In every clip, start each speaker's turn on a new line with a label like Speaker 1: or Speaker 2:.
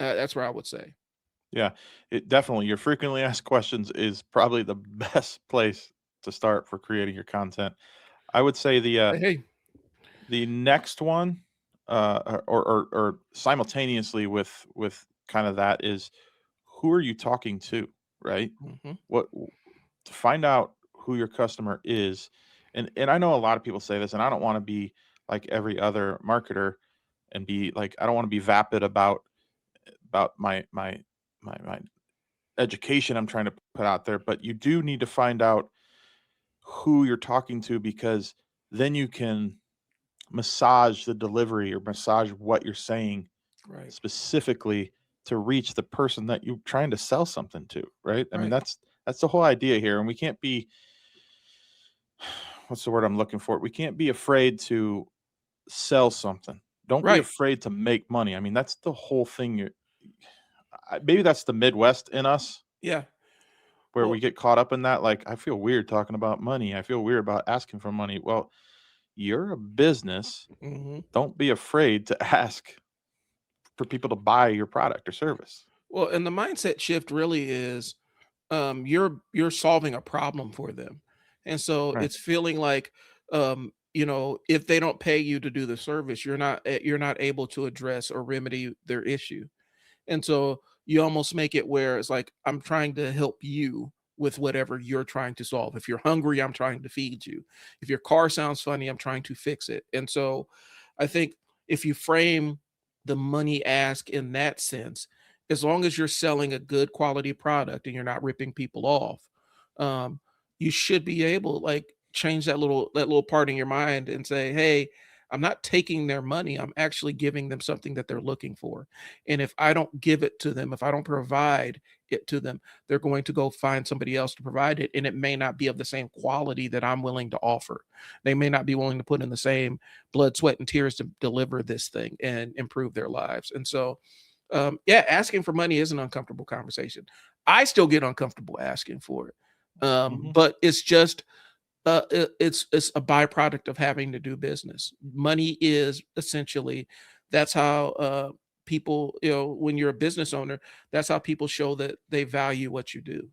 Speaker 1: That's where I would say.
Speaker 2: Yeah, it definitely your frequently asked questions is probably the best place to start for creating your content. I would say
Speaker 1: Hey,
Speaker 2: the next one, or simultaneously with kind of that is who are you talking to, right?
Speaker 1: hmm
Speaker 2: What to find out who your customer is, and I know a lot of people say this, and I don't want to be like every other marketer and be like I don't want to be vapid about my education I'm trying to put out there, but you do need to find out who you're talking to because then you can massage the delivery or massage what you're saying
Speaker 1: right,
Speaker 2: specifically to reach the person that you're trying to sell something to, right? I mean,
Speaker 1: right,
Speaker 2: that's the whole idea here, and we can't be what's the word I'm looking for? We can't be afraid to sell something. Don't be
Speaker 1: right.
Speaker 2: afraid to make money. I mean, that's the whole thing. Maybe that's the Midwest in us
Speaker 1: Yeah.
Speaker 2: where
Speaker 1: Well,
Speaker 2: we get caught up in that. Like, I feel weird talking about money. I feel weird about asking for money. Well, you're a business.
Speaker 1: hmm
Speaker 2: Don't be afraid to ask for people to buy your product or service.
Speaker 1: well, and the mindset shift really is you're solving a problem for them. And so
Speaker 2: Right.
Speaker 1: it's feeling like if they don't pay you to do the service, you're not able to address or remedy their issue. And so you almost make it where it's like, I'm trying to help you with whatever you're trying to solve. If you're hungry, I'm trying to feed you. If your car sounds funny, I'm trying to fix it. And so I think if you frame the money ask in that sense, as long as you're selling a good quality product and you're not ripping people off, um, you should be able like change that little part in your mind and say, hey, I'm not taking their money. I'm actually giving them something that they're looking for. And if I don't give it to them, if I don't provide it to them, they're going to go find somebody else to provide it. And it may not be of the same quality that I'm willing to offer. They may not be willing to put in the same blood, sweat, and tears to deliver this thing and improve their lives. And so, yeah, asking for money is an uncomfortable conversation. I still get uncomfortable asking for it.
Speaker 2: Mhm.
Speaker 1: But it's just it's a byproduct of having to do business. Money is essentially that's how people, when you're a business owner, that's how people show that they value what you do.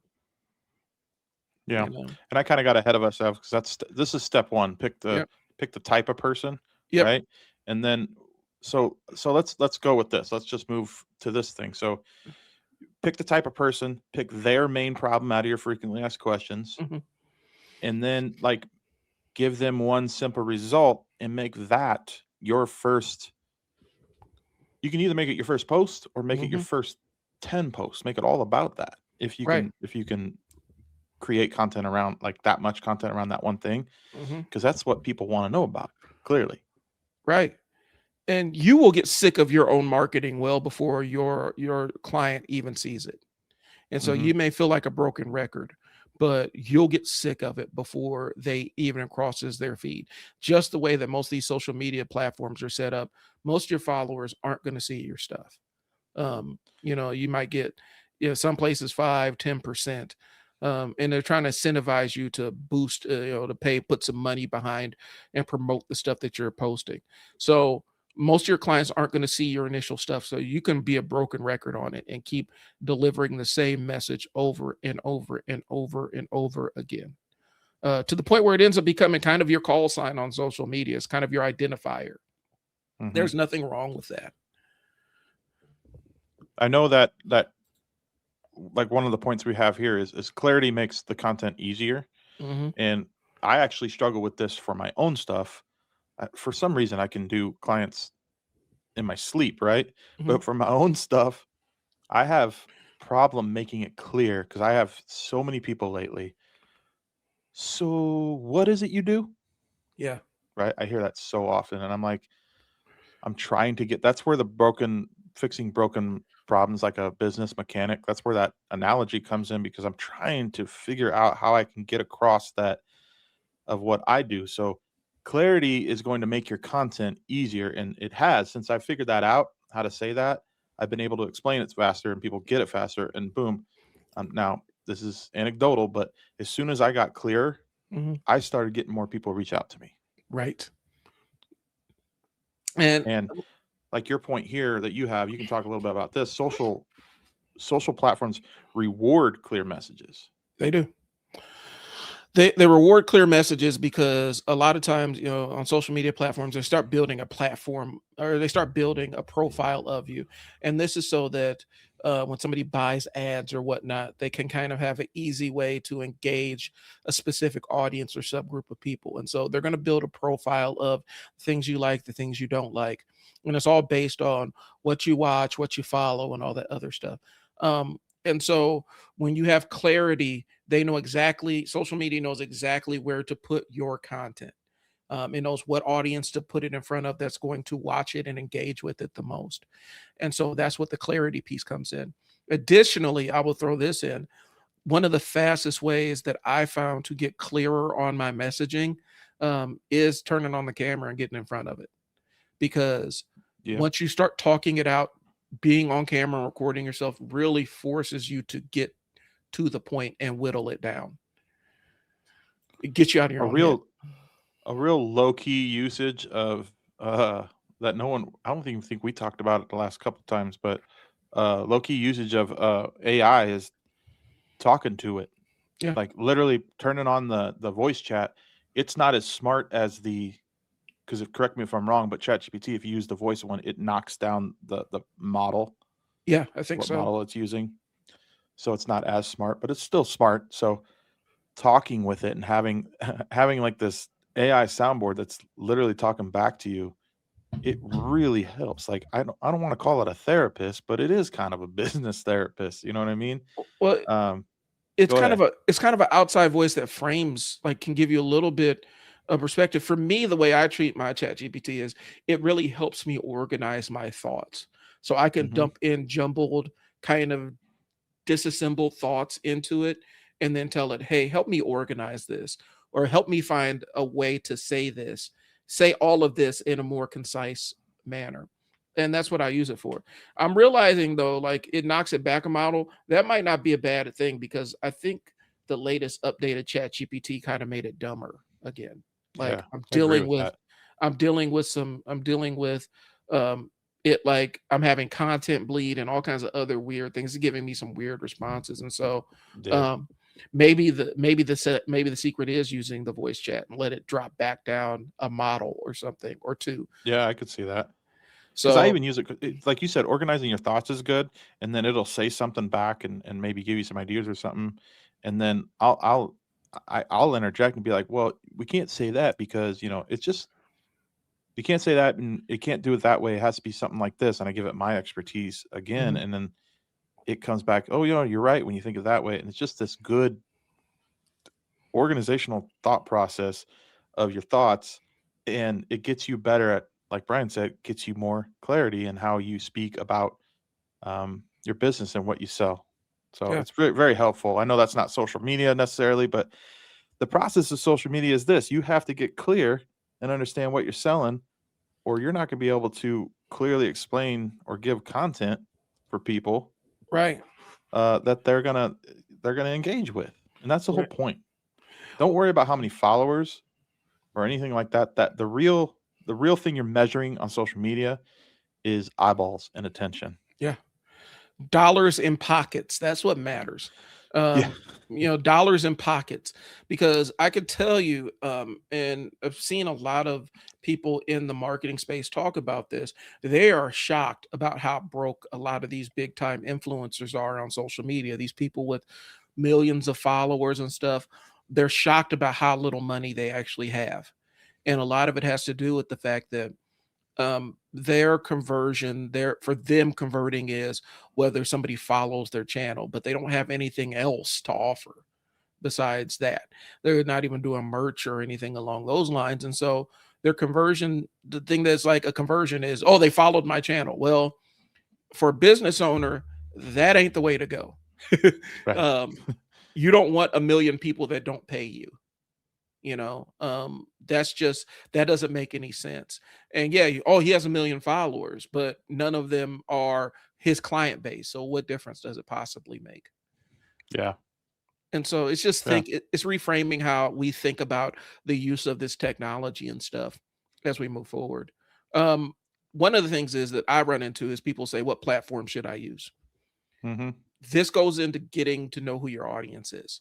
Speaker 2: Yeah,
Speaker 1: You know.
Speaker 2: and I kinda got ahead of ourselves because this is step 1,
Speaker 1: Yep.
Speaker 2: pick the type of person,
Speaker 1: Yep.
Speaker 2: right? And then so let's go with this. Let's just move to this thing. So, pick the type of person, pick their main problem out of your frequently asked questions,
Speaker 1: Mhm.
Speaker 2: and then, like, give them one simple result and make that your first you can either make it your first post or make it your
Speaker 1: Mhm.
Speaker 2: first 10 posts. Make it all about that.
Speaker 1: Right.
Speaker 2: If you can create content around like that much content around that one thing,
Speaker 1: Mhm.
Speaker 2: because that's what people want to know about, clearly.
Speaker 1: Right. And you will get sick of your own marketing well before your client even sees it. And so
Speaker 2: Hmm.
Speaker 1: you may feel like a broken record, but you'll get sick of it before they even crosses their feed. Just the way that most of these social media platforms are set up, most of your followers aren't going to see your stuff. You might get, some places 5, 10%. And they're trying to incentivize you to boost, to put some money behind and promote the stuff that you're posting. So most of your clients aren't going to see your initial stuff. So you can be a broken record on it and keep delivering the same message over and over and over and over again. To the point where it ends up becoming kind of your call sign on social media. It's kind of your identifier.
Speaker 2: Hmm.
Speaker 1: There's nothing wrong with that.
Speaker 2: I know that like one of the points we have here is clarity makes the content easier,
Speaker 1: Hmm.
Speaker 2: and I actually struggle with this for my own stuff. For some reason, I can do clients in my sleep, right?
Speaker 1: Hmm.
Speaker 2: But for my own stuff, I have problem making it clear because I have so many people lately. So, what is it you do?
Speaker 1: Yeah.
Speaker 2: Right? I hear that so often, and I'm like, I'm trying to get that's where the broken fixing broken problems like a business mechanic, that's where that analogy comes in because I'm trying to figure out how I can get across that of what I do. So clarity is going to make your content easier. And it has since I figured that out, how to say that, I've been able to explain it faster and people get it faster. And boom. Now, this is anecdotal, but as soon as I got clearer,
Speaker 1: Hmm.
Speaker 2: I started getting more people reach out to me.
Speaker 1: Right. And
Speaker 2: And like your point here that you have, you can talk a little bit about this. Social platforms reward clear messages.
Speaker 1: They do. They reward clear messages because a lot of times, on social media platforms, they start building a platform or they start building a profile of you. And this is so that when somebody buys ads or whatnot, they can kind of have an easy way to engage a specific audience or subgroup of people. And so they're going to build a profile of things you like, the things you don't like. And it's all based on what you watch, what you follow, and all that other stuff. And so when you have clarity, they know exactly, social media knows exactly where to put your content. It knows what audience to put it in front of that's going to watch it and engage with it the most. And so that's what the clarity piece comes in. Additionally, I will throw this in. One of the fastest ways that I found to get clearer on my messaging is turning on the camera and getting in front of it. Because
Speaker 2: Yeah.
Speaker 1: once you start talking it out, being on camera and recording yourself really forces you to get to the point and whittle it down. It gets you out of your
Speaker 2: A
Speaker 1: own head.
Speaker 2: real low key usage of that no one I don't even think we talked about it the last couple times, but low key usage of AI is talking to it.
Speaker 1: Yeah.
Speaker 2: Like literally turning on the voice chat. It's not as smart as the because correct me if I'm wrong, but ChatGPT, if you use the voice one, it knocks down the model,
Speaker 1: Yeah, I think
Speaker 2: what
Speaker 1: so.
Speaker 2: model it's using. So it's not as smart, but it's still smart. So talking with it and having having like this AI soundboard that's literally talking back to you, it really helps. Like I don't want to call it a therapist, but it is kind of a business therapist. You know what I mean?
Speaker 1: Well,
Speaker 2: Um,
Speaker 1: it's
Speaker 2: go
Speaker 1: kind
Speaker 2: ahead.
Speaker 1: of a it's kind of an outside voice that frames, like, can give you a little bit of perspective. For me, the way I treat my chat GPT is it really helps me organize my thoughts. So I can
Speaker 2: Hmm.
Speaker 1: dump in jumbled, kind of disassembled thoughts into it and then tell it, hey, help me organize this, or help me find a way to say this, say all of this in a more concise manner. And that's what I use it for. I'm realizing though, like, it knocks it back a model. That might not be a bad thing because I think the latest updated chat GPT kind of made it dumber again. Like
Speaker 2: Yeah, I agree with
Speaker 1: I'm dealing with um it, like, I'm having content bleed and all kinds of other weird things. It's giving me some weird responses. And so
Speaker 2: Yeah.
Speaker 1: um maybe the secret is using the voice chat and let it drop back down a model or something or two.
Speaker 2: Yeah, I could see that. Because I
Speaker 1: So
Speaker 2: even use it, it's like you said, organizing your thoughts is good, and then it'll say something back and maybe give you some ideas or something, and then I'll interject and be like, "Well, we can't say that because, it's just you can't say that and it can't do it that way. It has to be something like this." And I give it my expertise again,
Speaker 1: mhm,
Speaker 2: and then it comes back, "Oh, you're right when you think of that way." And it's just this good organizational thought process of your thoughts, and it gets you better at, like Brian said, gets you more clarity in how you speak about your business and what you sell. So
Speaker 1: yeah,
Speaker 2: it's very, very helpful. I know that's not social media necessarily, but the process of social media is this: you have to get clear and understand what you're selling, or you're not going to be able to clearly explain or give content for people
Speaker 1: right,
Speaker 2: that they're gonna engage with, and that's the whole
Speaker 1: right.
Speaker 2: point. Don't worry about how many followers or anything like that. That the real thing you're measuring on social media is eyeballs and attention.
Speaker 1: Yeah. Dollars in pockets, that's what matters.
Speaker 2: Yeah.
Speaker 1: Dollars in pockets, because I could tell you, and I've seen a lot of people in the marketing space talk about this. They are shocked about how broke a lot of these big time influencers are on social media. These people with millions of followers and stuff, they're shocked about how little money they actually have. And a lot of it has to do with the fact that their conversion, their for them converting is whether somebody follows their channel, but they don't have anything else to offer besides that. They're not even doing merch or anything along those lines. And so their conversion, the thing that's like a conversion is, oh, they followed my channel. Well, for a business owner, that ain't the way to go.
Speaker 2: Right.
Speaker 1: um, you don't want a million people that don't pay you. That's just, that doesn't make any sense. And yeah, oh, he has a million followers, but none of them are his client base. So what difference does it possibly make?
Speaker 2: Yeah.
Speaker 1: And so it's just
Speaker 2: Yeah.
Speaker 1: it's reframing how we think about the use of this technology and stuff as we move forward. um one of the things is that I run into is people say, "What platform should I use?"
Speaker 2: Mhm.
Speaker 1: This goes into getting to know who your audience is.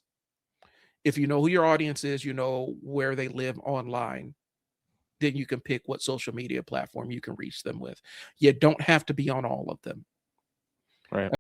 Speaker 1: If you know who your audience is, you know where they live online, then you can pick what social media platform you can reach them with. You don't have to be on all of them.
Speaker 2: Right.